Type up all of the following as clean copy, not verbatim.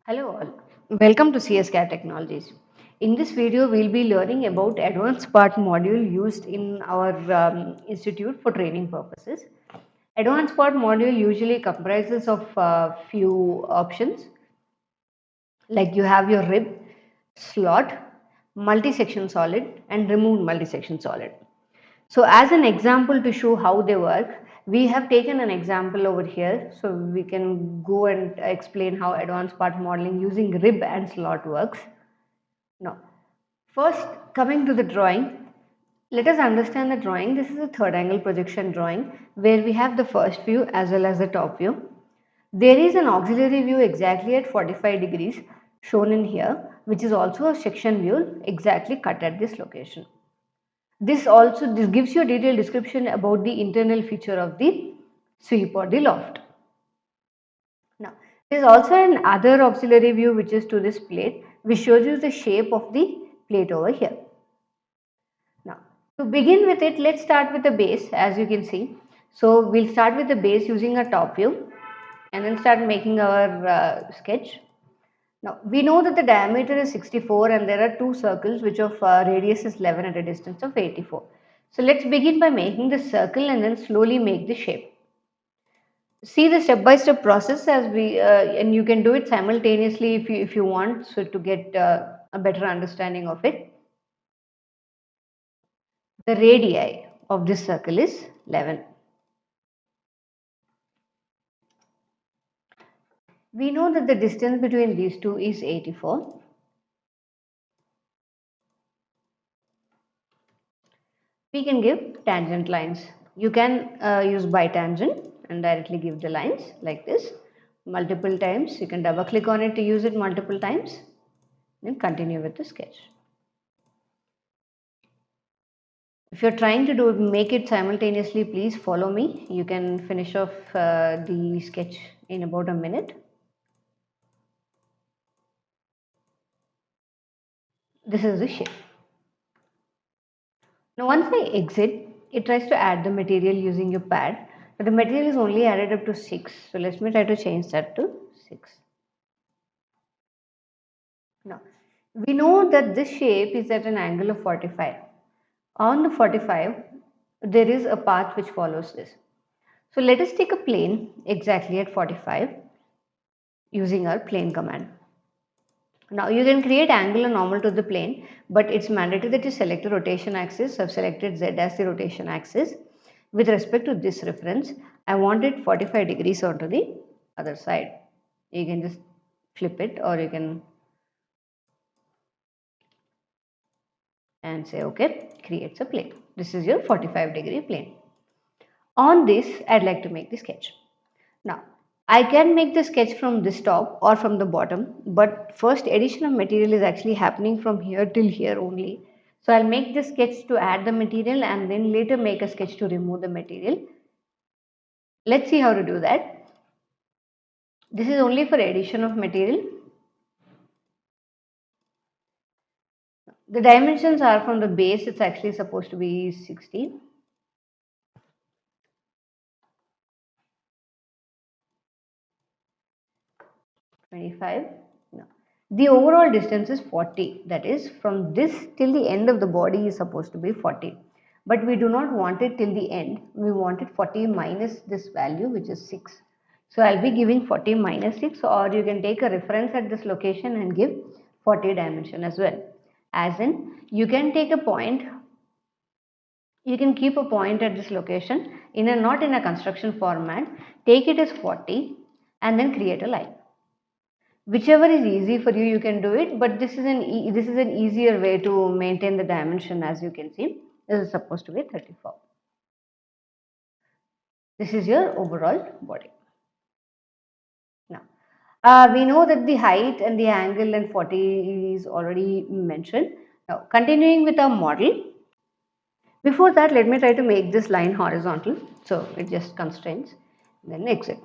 Hello all, welcome to CAD Technologies. In this video, we'll be learning about advanced part module used in our institute for training purposes. Advanced part module usually comprises of few options, like you have your rib, slot, multi-section solid and removed multi-section solid. So as an example to show how they work, we have taken an example over here. So we can go and explain how advanced part modeling using rib and slot works. Now, first coming to the drawing, let us understand the drawing. This is a third angle projection drawing where we have the first view as well as the top view. There is an auxiliary view exactly at 45 degrees shown in here, which is also a section view exactly cut at this location. This gives you a detailed description about the internal feature of the sweep or the loft. Now, there is also an other auxiliary view which is to this plate, which shows you the shape of the plate over here. Now, to begin with it, let's start with the base. As you can see, so we'll start with the base using a top view and then start making our sketch. Now, we know that the diameter is 64 and there are two circles which of radius is 11 at a distance of 84. So, let's begin by making the circle and then slowly make the shape. See the step by step process as and you can do it simultaneously if you want, so to get a better understanding of it. The radii of this circle is 11. We know that the distance between these two is 84. We can give tangent lines. You can use bitangent and directly give the lines like this multiple times. You can double click on it to use it multiple times. Then continue with the sketch. If you're trying to make it simultaneously, please follow me. You can finish off the sketch in about a minute. This is the shape. Now once I exit, it tries to add the material using your pad, but the material is only added up to 6. So let me try to change that to 6. Now we know that this shape is at an angle of 45. On the 45, there is a path which follows this. So let us take a plane exactly at 45 using our plane command. Now you can create angular normal to the plane, but it's mandatory that you select the rotation axis. So I've selected Z as the rotation axis. With respect to this reference, I want it 45 degrees onto the other side. You can just flip it or you can and say okay, creates a plane. This is your 45-degree plane. On this, I'd like to make the sketch. Now, I can make the sketch from this top or from the bottom, but first addition of material is actually happening from here till here only. So I'll make the sketch to add the material and then later make a sketch to remove the material. Let's see how to do that. This is only for addition of material. The dimensions are from the base, it's actually supposed to be 60. No. The overall distance is 40. That is, from this till the end of the body is supposed to be 40. But we do not want it till the end. We want it 40 minus this value, which is 6. So I'll be giving 40 minus 6, or you can take a reference at this location and give 40 dimension as well. As in, you can take a point, you can keep a point at this location not in a construction format, take it as 40 and then create a line. Whichever is easy for you, you can do it, but this is an easier way to maintain the dimension. As you can see, this is supposed to be 34. This is your overall body. Now, we know that the height and the angle and 40 is already mentioned. Now, continuing with our model. Before that, let me try to make this line horizontal. So it just constrains, then exit.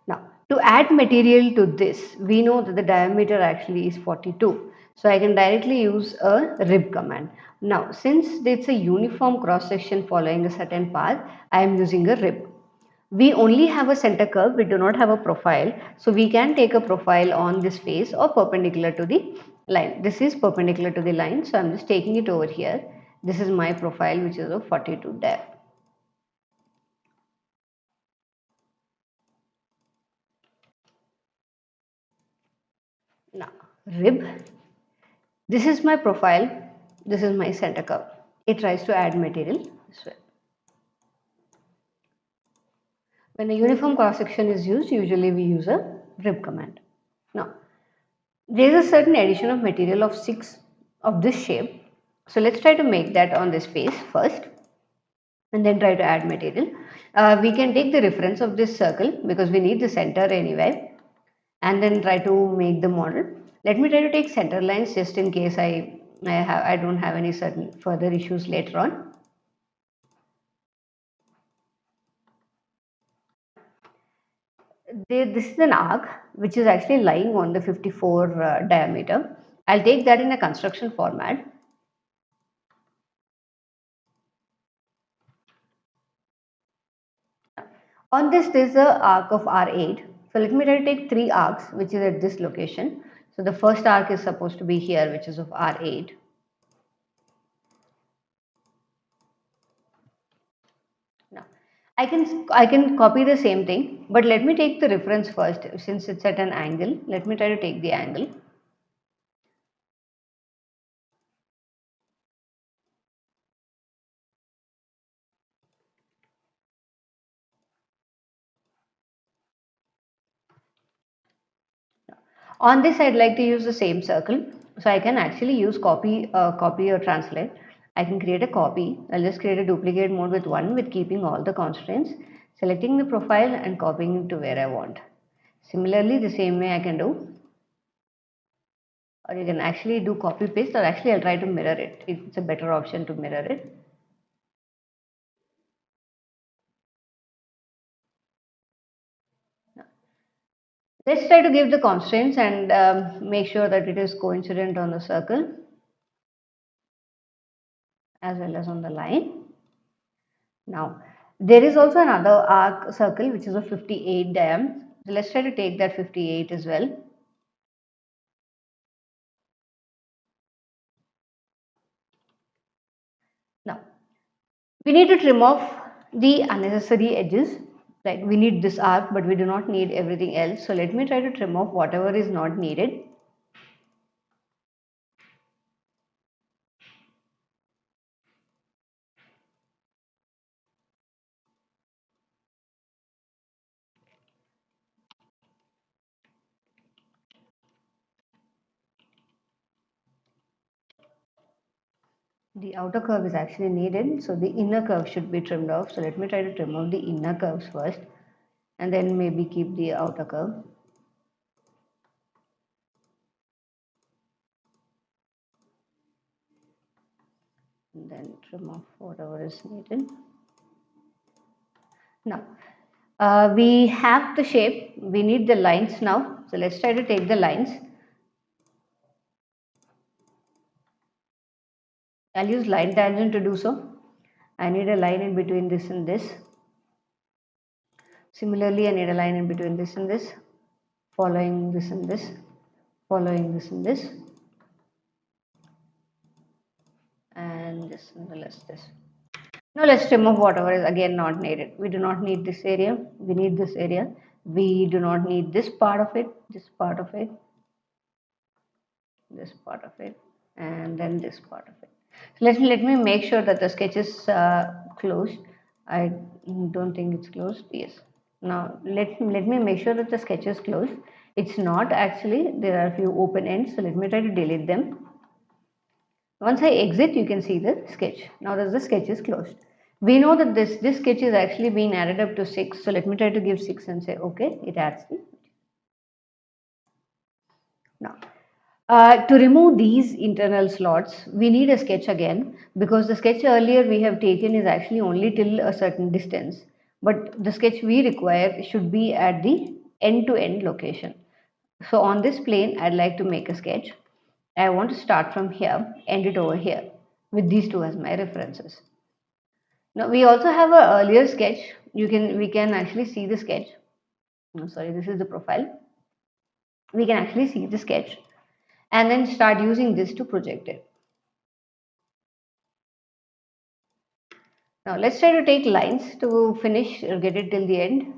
Now, to add material to this, we know that the diameter actually is 42. So I can directly use a rib command. Now, since it's a uniform cross section following a certain path, I am using a rib. We only have a center curve, we do not have a profile. So we can take a profile on this face or perpendicular to the line. This is perpendicular to the line, so I'm just taking it over here. This is my profile, which is of 42 depth. Now, rib. This is my profile. This is my center curve. It tries to add material as well. When a uniform cross section is used, usually we use a rib command. Now, there is a certain addition of material of 6 of this shape. So let's try to make that on this face first and then try to add material. We can take the reference of this circle because we need the center anyway, and then try to make the model. Let me try to take center lines just in case I don't have any certain further issues later on. This is an arc which is actually lying on the 54 diameter. I'll take that in a construction format. On this, there's a arc of R8. So let me try to take 3 arcs, which is at this location. So the first arc is supposed to be here, which is of R8. Now, I can copy the same thing, but let me take the reference first. Since it's at an angle, let me try to take the angle. On this, I'd like to use the same circle. So I can actually use copy or translate. I can create a copy. I'll just create a duplicate mode with 1 with keeping all the constraints, selecting the profile and copying it to where I want. Similarly, the same way I can do, or you can actually do copy paste, or actually I'll try to mirror it. It's a better option to mirror it. Let's try to give the constraints and make sure that it is coincident on the circle as well as on the line. Now, there is also another arc circle which is of 58 diameter. So let's try to take that 58 as well. Now, we need to trim off the unnecessary edges. Like we need this arc, but we do not need everything else. So let me try to trim off whatever is not needed. The outer curve is actually needed, so the inner curve should be trimmed off. So let me try to trim off the inner curves first and then maybe keep the outer curve. And then trim off whatever is needed. Now, we have the shape, we need the lines now. So let's try to take the lines. I'll use line tangent to do so. I need a line in between this and this. Similarly, I need a line in between this and this, following this and this, following this and this, and this as well as this. Now let's trim off whatever is again not needed. We do not need this area, we need this area. We do not need this part of it, this part of it, this part of it, and then this part of it. So let me make sure that the sketch is closed. I don't think it's closed. Yes. Now let me make sure that the sketch is closed. It's not actually. There are a few open ends. So let me try to delete them. Once I exit, you can see the sketch. Now that the sketch is closed. We know that this sketch is actually being added up to 6. So let me try to give 6 and say okay. It adds the. Now. To remove these internal slots, we need a sketch again because the sketch earlier we have taken is actually only till a certain distance. But the sketch we require should be at the end-to-end location. So on this plane, I'd like to make a sketch. I want to start from here, end it over here with these two as my references. Now we also have an earlier sketch we can actually see the sketch. No, sorry, this is the profile. We can actually see the sketch and then start using this to project it. Now let's try to take lines to finish or get it till the end.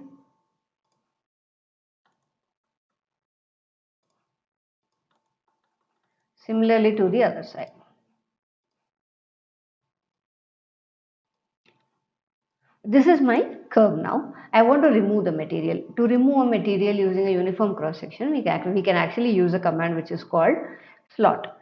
Similarly to the other side. This is my curve now. I want to remove the material. To remove a material using a uniform cross section, we can actually use a command which is called slot.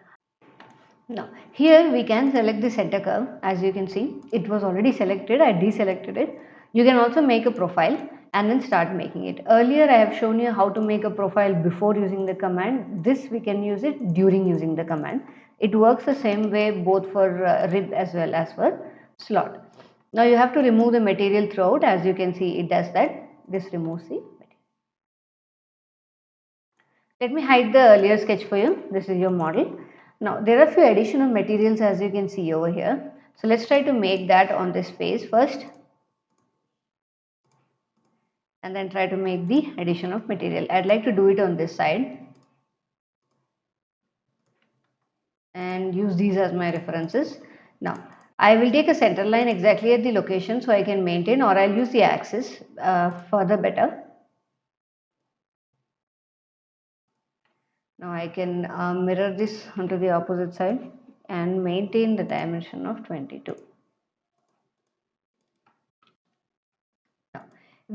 Now, here we can select the center curve. As you can see, it was already selected. I deselected it. You can also make a profile and then start making it. Earlier, I have shown you how to make a profile before using the command. This we can use it during using the command. It works the same way both for rib as well as for slot. Now, you have to remove the material throughout. As you can see, it does that. This removes the material. Let me hide the earlier sketch for you. This is your model. Now there are few additional materials as you can see over here. So let's try to make that on this face first and then try to make the addition of material. I'd like to do it on this side and use these as my references. Now I will take a center line exactly at the location so I can maintain, or I'll use the axis further better. Now I can mirror this onto the opposite side and maintain the dimension of 22.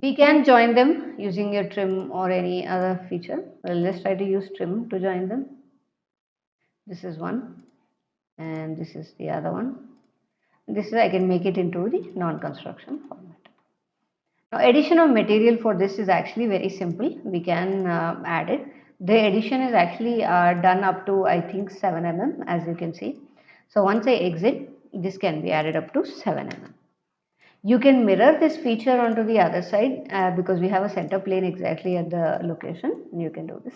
We can join them using a trim or any other feature. Well, let's try to use trim to join them. This is one and this is the other one. This is, I can make it into the non-construction format. Now addition of material for this is actually very simple. We can add it. The addition is actually done up to I think 7 mm as you can see. So once I exit, this can be added up to 7 mm. You can mirror this feature onto the other side because we have a center plane exactly at the location. You can do this.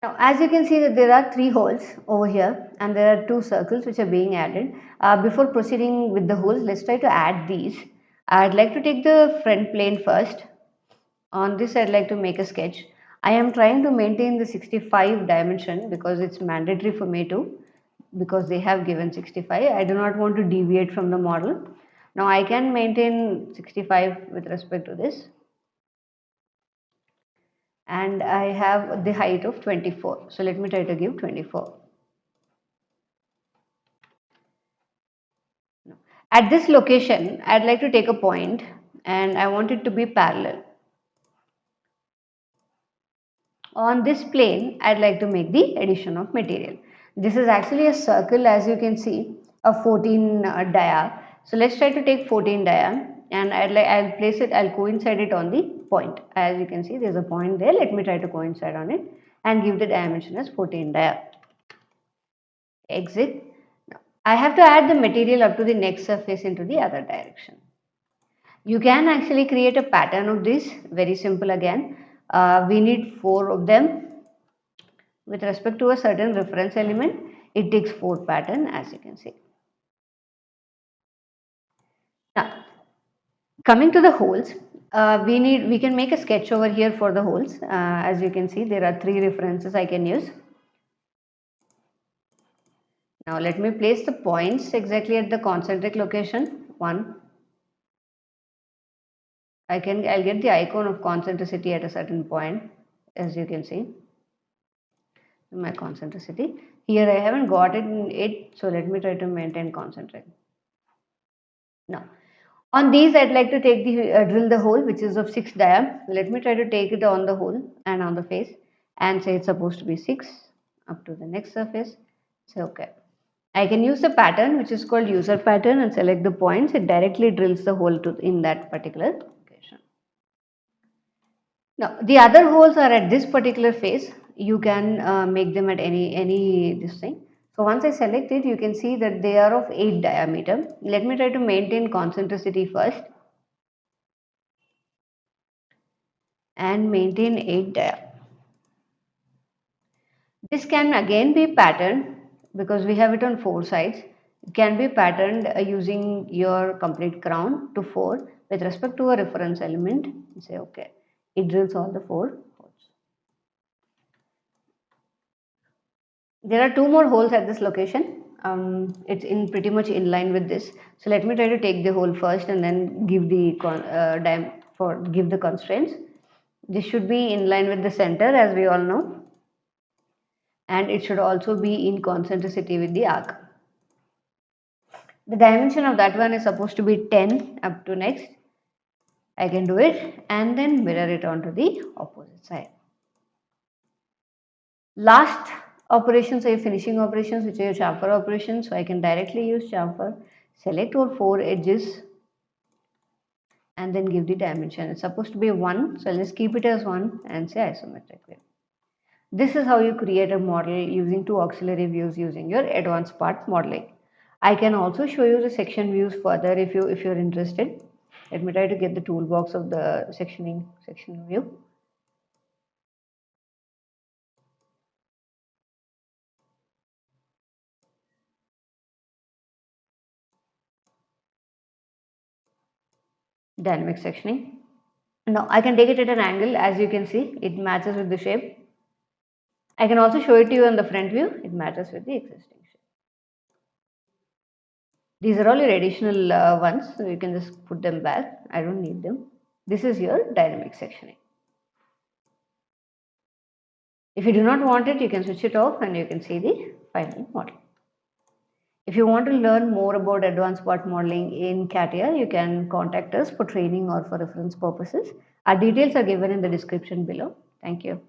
Now, as you can see that there are 3 holes over here and there are 2 circles which are being added. Before proceeding with the holes, let's try to add these. I'd like to take the front plane first. On this, I'd like to make a sketch. I am trying to maintain the 65 dimension because it's mandatory for me to, because they have given 65. I do not want to deviate from the model. Now I can maintain 65 with respect to this. And I have the height of 24. So let me try to give 24. At this location, I'd like to take a point and I want it to be parallel. On this plane, I'd like to make the addition of material. This is actually a circle as you can see, a 14 dia. So let's try to take 14 dia and I'll place it, I'll coincide it on the point. As you can see, there's a point there. Let me try to coincide on it and give the dimension as 14 dia. Exit. I have to add the material up to the next surface into the other direction. You can actually create a pattern of this, very simple again. We need 4 of them. With respect to a certain reference element, it takes 4 pattern as you can see. Now, coming to the holes, we can make a sketch over here for the holes. As you can see, there are 3 references I can use. Now let me place the points exactly at the concentric location. 1. I'll get the icon of concentricity at a certain point, as you can see. My concentricity. Here I haven't got it, so let me try to maintain concentric. Now, on these I'd like to take the drill the hole which is of 6 dia. Let me try to take it on the hole and on the face and say it's supposed to be 6 up to the next surface. Say okay. I can use the pattern which is called user pattern and select the points. It directly drills the hole in that particular location. Now the other holes are at this particular face. You can make them at any this thing. So once I select it, you can see that they are of 8 diameter. Let me try to maintain concentricity first and maintain 8 dia. This can again be patterned because we have it on 4 sides. It can be patterned using your complete crown to 4 with respect to a reference element. You say okay. It drills all the 4 holes. There are 2 more holes at this location. It's in pretty much in line with this. So let me try to take the hole first and then give the give the constraints. This should be in line with the center, as we all know, and it should also be in concentricity with the arc. The dimension of that one is supposed to be 10 up to next. I can do it and then mirror it onto the opposite side. Last operations are your finishing operations, which are your chamfer operations. So I can directly use chamfer, select all 4 edges and then give the dimension. It's supposed to be 1, so I'll just keep it as 1 and say isometric view. This is how you create a model using 2 auxiliary views using your advanced part modeling. I can also show you the section views further if you're interested. Let me try to get the toolbox of the section view. Dynamic sectioning. Now I can take it at an angle. As you can see, it matches with the shape. I can also show it to you on the front view. It matches with the existing shape. These are all your additional ones, so you can just put them back. I don't need them. This is your dynamic sectioning. If you do not want it, you can switch it off and you can see the final model. If you want to learn more about advanced part modeling in CATIA, you can contact us for training or for reference purposes. Our details are given in the description below. Thank you.